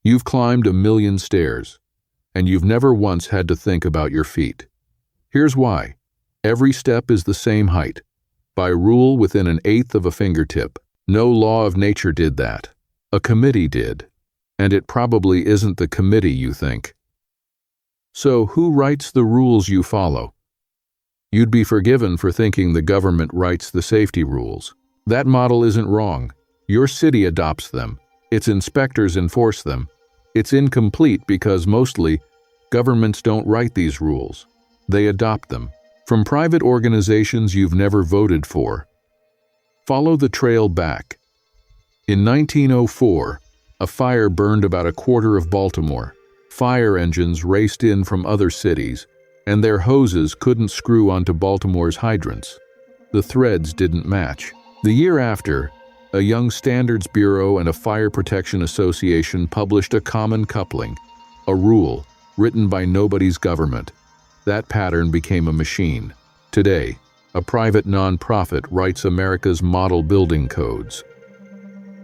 You've climbed 1,000,000 stairs, and you've never once had to think about your feet. Here's why. Every step is the same height, by rule within 1/8 of a fingertip. No law of nature did that. A committee did. And it probably isn't the committee you think. So who writes the rules you follow? You'd be forgiven for thinking the government writes the safety rules. That model isn't wrong. Your city adopts them. Its inspectors enforce them. It's incomplete because mostly governments don't write these rules. They adopt them from private organizations you've never voted for. Follow the trail back. In 1904, a fire burned about 1/4 of Baltimore. Fire engines raced in from other cities, and their hoses couldn't screw onto Baltimore's hydrants. The threads didn't match. The year after, a Young Standards Bureau and a Fire Protection Association published a common coupling, a rule written by nobody's government. That pattern became a machine. Today, a private nonprofit writes America's model building codes.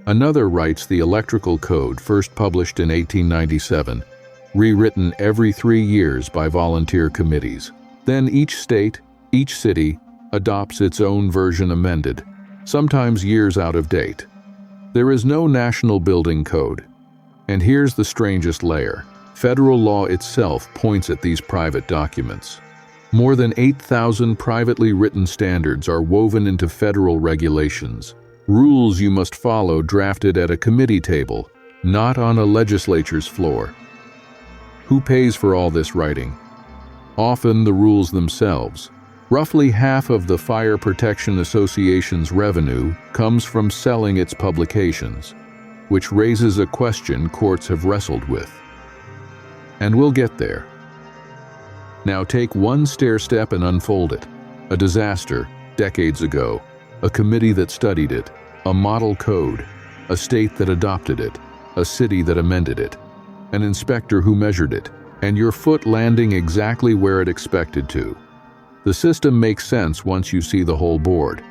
Another writes the electrical code, first published in 1897, rewritten every 3 years by volunteer committees. Then each state, each city, adopts its own version amended, sometimes years out of date. There is no national building code. And here's the strangest layer. Federal law itself points at these private documents. More than 8,000 privately written standards are woven into federal regulations. Rules you must follow drafted at a committee table, not on a legislature's floor. Who pays for all this writing? Often the rules themselves. Roughly half of the Fire Protection Association's revenue comes from selling its publications, which raises a question courts have wrestled with. And we'll get there. Now take one stair step and unfold it. A disaster, decades ago. A committee that studied it. A model code. A state that adopted it. A city that amended it. An inspector who measured it. And your foot landing exactly where it expected to. The system makes sense once you see the whole board.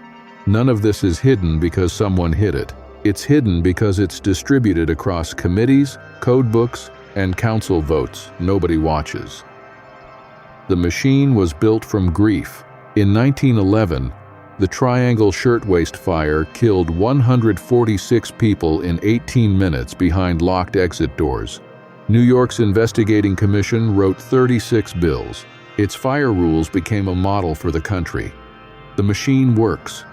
None of this is hidden because someone hid it. It's hidden because it's distributed across committees, code books, and council votes nobody watches. The machine was built from grief. In 1911, the Triangle Shirtwaist Fire killed 146 people in 18 minutes behind locked exit doors. New York's investigating commission wrote 36 bills. Its fire rules became a model for the country. The machine works.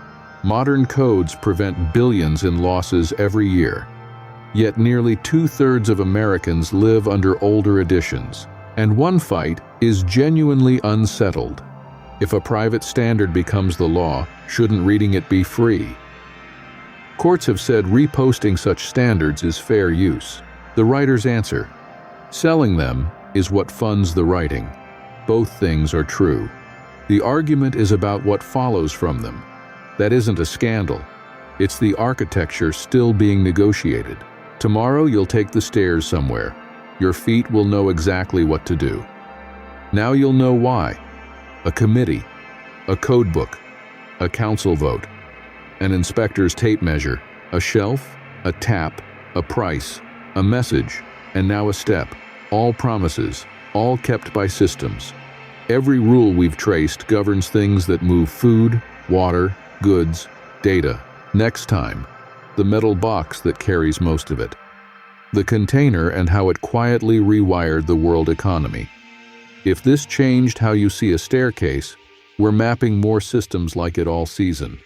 Modern codes prevent billions in losses every year. Yet nearly 2/3 of Americans live under older editions, and one fight is genuinely unsettled. If a private standard becomes the law, shouldn't reading it be free? Courts have said reposting such standards is fair use. The writers answer, selling them is what funds the writing. Both things are true. The argument is about what follows from them. That isn't a scandal. It's the architecture still being negotiated. Tomorrow you'll take the stairs somewhere. Your feet will know exactly what to do. Now you'll know why. A committee, a code book, a council vote, an inspector's tape measure, a shelf, a tap, a price, a message, and now a step. All promises, all kept by systems. Every rule we've traced governs things that move food, water, goods, data. Next time, the metal box that carries most of it. The container and how it quietly rewired the world economy. If this changed how you see a staircase, we're mapping more systems like it all season.